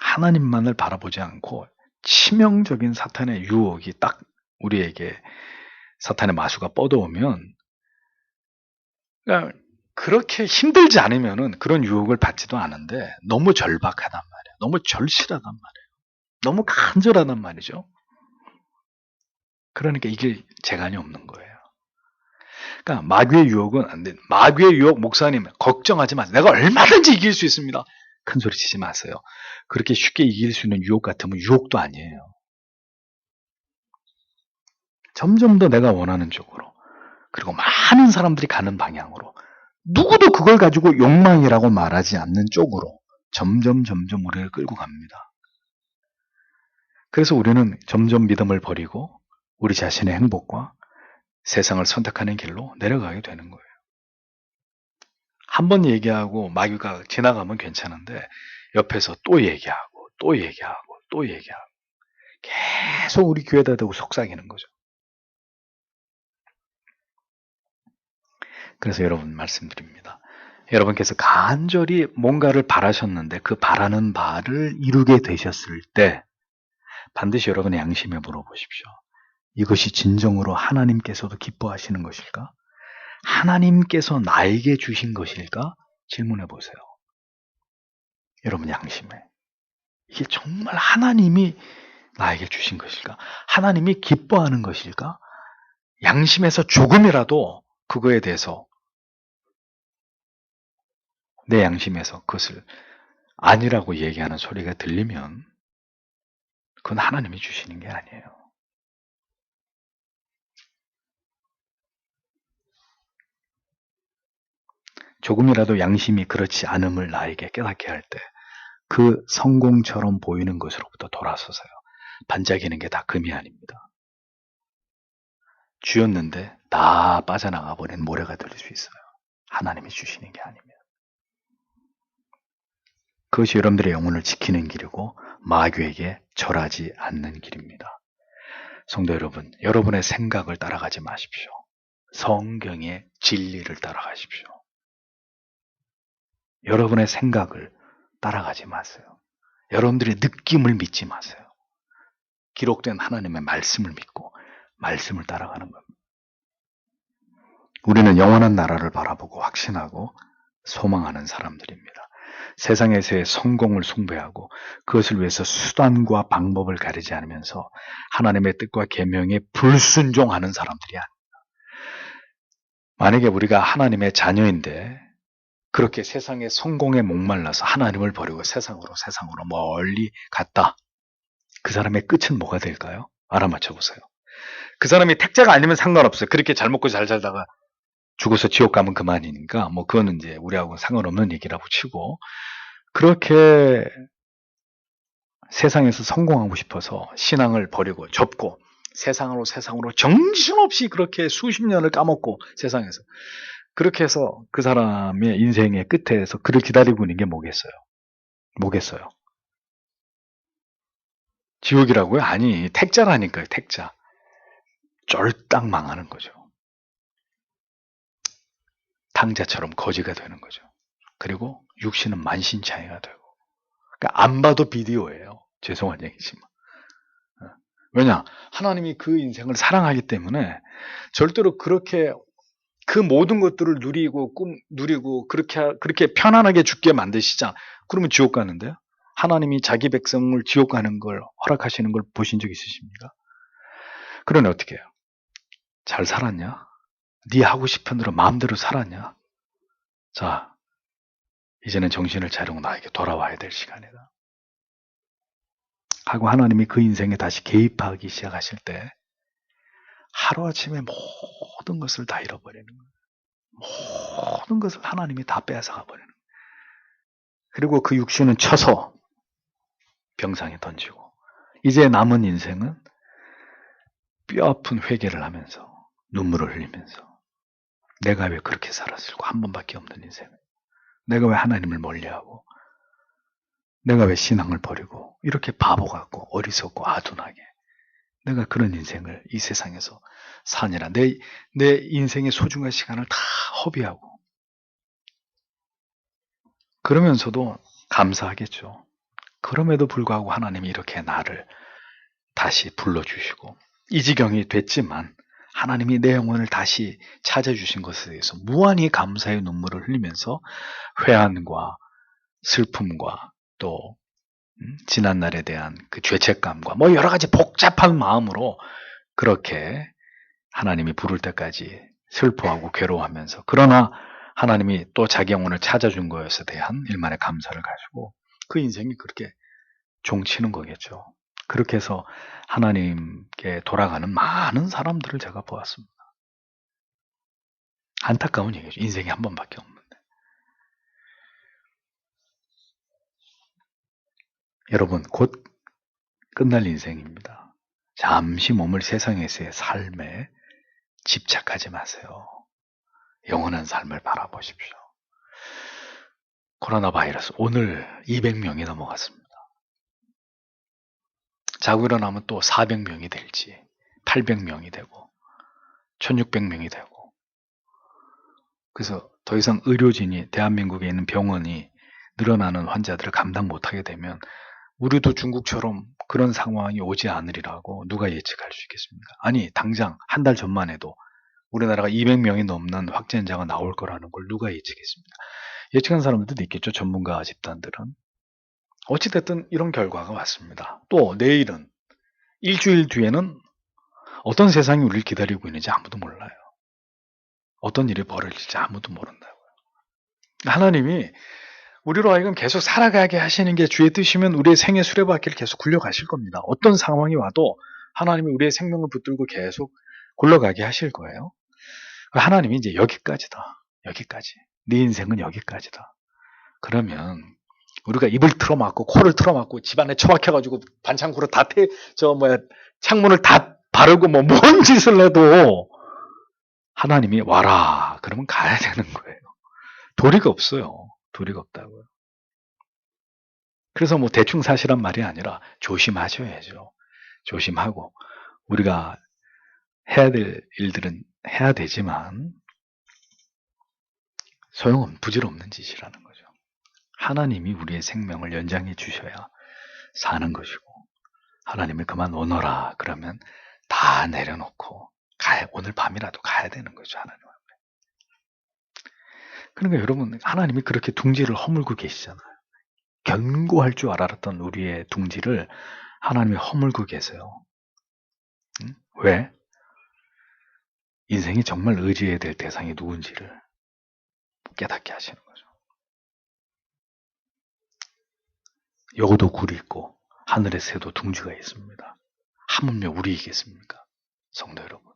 하나님만을 바라보지 않고 치명적인 사탄의 유혹이 딱 우리에게 사탄의 마수가 뻗어오면 그러니까 그렇게 힘들지 않으면은 그런 유혹을 받지도 않은데 너무 절박하단 말이에요. 너무 절실하단 말이에요. 너무 간절하단 말이죠. 그러니까 이길 재간이 없는 거예요. 그러니까 마귀의 유혹은 안 돼. 마귀의 유혹 목사님 걱정하지 마세요. 내가 얼마든지 이길 수 있습니다. 큰 소리 치지 마세요. 그렇게 쉽게 이길 수 있는 유혹 같으면 유혹도 아니에요. 점점 더 내가 원하는 쪽으로 그리고 많은 사람들이 가는 방향으로 누구도 그걸 가지고 욕망이라고 말하지 않는 쪽으로 점점 우리를 끌고 갑니다. 그래서 우리는 점점 믿음을 버리고 우리 자신의 행복과 세상을 선택하는 길로 내려가게 되는 거예요. 한 번 얘기하고 마귀가 지나가면 괜찮은데 옆에서 또 얘기하고 또 얘기하고 또 얘기하고 계속 우리 귀에다 대고 속삭이는 거죠. 그래서 여러분 말씀드립니다. 여러분께서 간절히 뭔가를 바라셨는데 그 바라는 바를 이루게 되셨을 때 반드시 여러분의 양심에 물어보십시오. 이것이 진정으로 하나님께서도 기뻐하시는 것일까? 하나님께서 나에게 주신 것일까? 질문해 보세요. 여러분 양심에. 이게 정말 하나님이 나에게 주신 것일까? 하나님이 기뻐하는 것일까? 양심에서 조금이라도 그거에 대해서 내 양심에서 그것을 아니라고 얘기하는 소리가 들리면 그건 하나님이 주시는 게 아니에요. 조금이라도 양심이 그렇지 않음을 나에게 깨닫게 할 때 그 성공처럼 보이는 것으로부터 돌아서서요. 반짝이는 게 다 금이 아닙니다. 쥐었는데 다 빠져나가 버린 모래가 될 수 있어요. 하나님이 주시는 게 아니면. 그것이 여러분들의 영혼을 지키는 길이고 마귀에게 절하지 않는 길입니다. 성도 여러분, 여러분의 생각을 따라가지 마십시오. 성경의 진리를 따라가십시오. 여러분의 생각을 따라가지 마세요. 여러분들의 느낌을 믿지 마세요. 기록된 하나님의 말씀을 믿고 말씀을 따라가는 겁니다. 우리는 영원한 나라를 바라보고 확신하고 소망하는 사람들입니다. 세상에서의 성공을 숭배하고 그것을 위해서 수단과 방법을 가리지 않으면서 하나님의 뜻과 계명에 불순종하는 사람들이 아닙니다. 만약에 우리가 하나님의 자녀인데 그렇게 세상의 성공에 목말라서 하나님을 버리고 세상으로 멀리 갔다. 그 사람의 끝은 뭐가 될까요? 알아맞혀 보세요. 그 사람이 택자가 아니면 상관없어요. 그렇게 잘 먹고 잘 살다가 죽어서 지옥 가면 그만이니까 뭐 그거는 이제 우리하고 상관없는 얘기라고 치고, 그렇게 세상에서 성공하고 싶어서 신앙을 버리고 접고 세상으로 정신없이 그렇게 수십 년을 까먹고 세상에서 그렇게 해서 그 사람의 인생의 끝에서 그를 기다리고 있는 게 뭐겠어요? 뭐겠어요? 지옥이라고요? 아니, 택자라니까요, 택자. 쫄딱 망하는 거죠. 탕자처럼 거지가 되는 거죠. 그리고 육신은 만신창이가 되고. 그러니까 안 봐도 비디오예요. 죄송한 얘기지만. 왜냐? 하나님이 그 인생을 사랑하기 때문에 절대로 그렇게 그 모든 것들을 누리고 그렇게 편안하게 죽게 만드시자. 그러면 지옥 가는데요? 하나님이 자기 백성을 지옥 가는 걸 허락하시는 걸 보신 적 있으십니까? 그러니 어떻게 해요? 잘 살았냐? 네 하고 싶은 대로 마음대로 살았냐? 자, 이제는 정신을 차리고 나에게 돌아와야 될 시간이다. 하고 하나님이 그 인생에 다시 개입하기 시작하실 때 하루아침에 모든 것을 다 잃어버리는 거예요. 모든 것을 하나님이 다 뺏어가 버리는 거예요. 그리고 그 육신은 쳐서 병상에 던지고, 이제 남은 인생은 뼈아픈 회개를 하면서 눈물을 흘리면서 내가 왜 그렇게 살았을까? 한 번밖에 없는 인생. 내가 왜 하나님을 멀리하고 내가 왜 신앙을 버리고 이렇게 바보 같고 어리석고 아둔하게 내가 그런 인생을 이 세상에서 사느라 내 인생의 소중한 시간을 다 허비하고, 그러면서도 감사하겠죠. 그럼에도 불구하고 하나님이 이렇게 나를 다시 불러주시고 이 지경이 됐지만 하나님이 내 영혼을 다시 찾아주신 것에 대해서 무한히 감사의 눈물을 흘리면서 회한과 슬픔과 또 지난 날에 대한 그 죄책감과 뭐 여러 가지 복잡한 마음으로 그렇게 하나님이 부를 때까지 슬퍼하고 괴로워하면서, 그러나 하나님이 또 자기 영혼을 찾아준 것에 대한 일만의 감사를 가지고 그 인생이 그렇게 종치는 거겠죠. 그렇게 해서 하나님께 돌아가는 많은 사람들을 제가 보았습니다. 안타까운 얘기죠. 인생이 한 번밖에 없는데. 여러분, 곧 끝날 인생입니다. 잠시 몸을 세상에서의 삶에 집착하지 마세요. 영원한 삶을 바라보십시오. 코로나 바이러스 오늘 200명이 넘어갔습니다. 자고 일어나면 또 400명이 될지 800명이 되고 1600명이 되고, 그래서 더 이상 의료진이 대한민국에 있는 병원이 늘어나는 환자들을 감당 못하게 되면 우리도 중국처럼 그런 상황이 오지 않으리라고 누가 예측할 수 있겠습니까? 아니, 당장 한 달 전만 해도 우리나라가 200명이 넘는 확진자가 나올 거라는 걸 누가 예측했습니까? 예측한 사람들도 있겠죠. 전문가 집단들은. 어찌됐든 이런 결과가 왔습니다. 또 내일은, 일주일 뒤에는 어떤 세상이 우리를 기다리고 있는지 아무도 몰라요. 어떤 일이 벌어질지 아무도 모른다고요. 하나님이 우리로 하여금 계속 살아가게 하시는 게 주의 뜻이면 우리의 생의 수레바퀴를 계속 굴려가실 겁니다. 어떤 상황이 와도 하나님이 우리의 생명을 붙들고 계속 굴러가게 하실 거예요. 하나님이 이제 여기까지다. 여기까지. 네 인생은 여기까지다. 그러면 우리가 입을 틀어막고 코를 틀어막고 집안에 처박혀가지고 반창고로 다 창문을 다 바르고 뭔 짓을 해도 하나님이 와라 그러면 가야 되는 거예요. 도리가 없어요. 도리가 없다고요. 그래서 대충 사시란 말이 아니라 조심하셔야죠. 조심하고 우리가 해야 될 일들은 해야 되지만 부질없는 짓이라는 거죠. 하나님이 우리의 생명을 연장해 주셔야 사는 것이고, 하나님이 그만 오너라 그러면 다 내려놓고 오늘 밤이라도 가야 되는 거죠. 하나님 앞에. 그러니까 여러분, 하나님이 그렇게 둥지를 허물고 계시잖아요. 견고할 줄 알았던 우리의 둥지를 하나님이 허물고 계세요. 왜? 인생이 정말 의지해야 될 대상이 누군지를 깨닫게 하시는 거죠. 여우도 굴이 있고 하늘의 새도 둥지가 있습니다. 하물며 우리이겠습니까? 성도 여러분,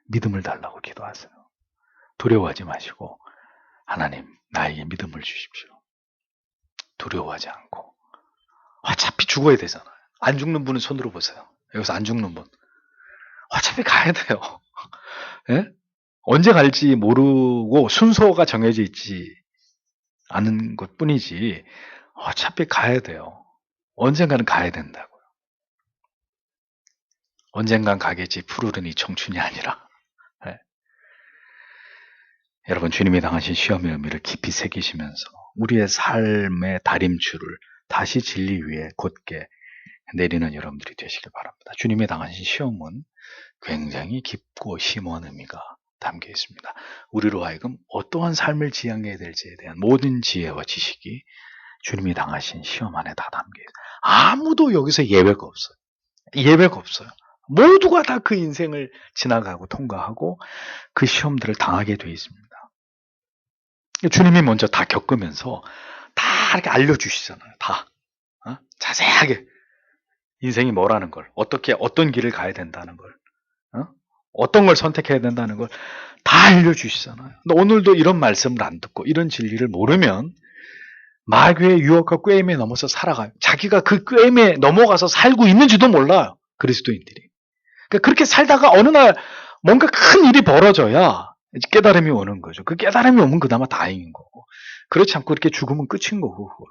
믿음을 달라고 기도하세요. 두려워하지 마시고 하나님 나에게 믿음을 주십시오. 두려워하지 않고. 어차피 죽어야 되잖아요. 안 죽는 분은 손으로 보세요. 여기서 안 죽는 분. 어차피 가야 돼요. 예? 언제 갈지 모르고 순서가 정해져 있지 않은 것 뿐이지 어차피 가야 돼요. 언젠가는 가야 된다고요. 언젠간 가겠지 푸르른 이 청춘이 아니라. 예. 여러분 주님이 당하신 시험의 의미를 깊이 새기시면서 우리의 삶의 다림줄을 다시 진리 위에 곧게 내리는 여러분들이 되시길 바랍니다. 주님이 당하신 시험은 굉장히 깊고 심오한 의미가 담겨 있습니다. 우리로 하여금 어떠한 삶을 지향해야 될지에 대한 모든 지혜와 지식이 주님이 당하신 시험 안에 다 담겨 있어요. 아무도 여기서 예외가 없어요. 예외가 없어요. 모두가 다 그 인생을 지나가고 통과하고 그 시험들을 당하게 되어 있습니다. 주님이 먼저 다 겪으면서 다 이렇게 알려주시잖아요. 다. 자세하게 인생이 뭐라는 걸, 어떤 길을 가야 된다는 걸, 어떤 걸 선택해야 된다는 걸 다 알려주시잖아요. 근데 오늘도 이런 말씀을 안 듣고 이런 진리를 모르면 마귀의 유혹과 꾀임에 넘어서 살아가요. 자기가 그 꾀임에 넘어가서 살고 있는지도 몰라요. 그리스도인들이. 그러니까 그렇게 살다가 어느 날 뭔가 큰 일이 벌어져야 깨달음이 오는 거죠. 그 깨달음이 오면 그나마 다행인 거고. 그렇지 않고 이렇게 죽으면 끝인 거고. 그걸.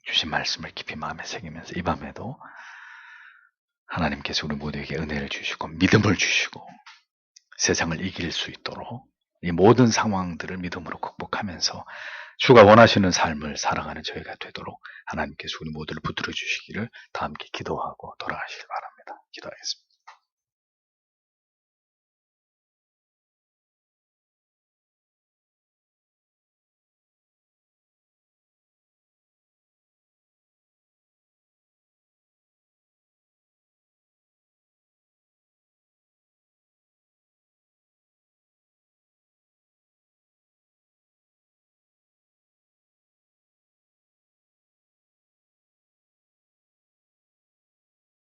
주신 말씀을 깊이 마음에 새기면서 이 밤에도 하나님께서 우리 모두에게 은혜를 주시고 믿음을 주시고 세상을 이길 수 있도록 이 모든 상황들을 믿음으로 극복하면서 주가 원하시는 삶을 살아가는 저희가 되도록 하나님께서 우리 모두를 붙들어 주시기를 다 함께 기도하고 돌아가시길 바랍니다. 기도하겠습니다.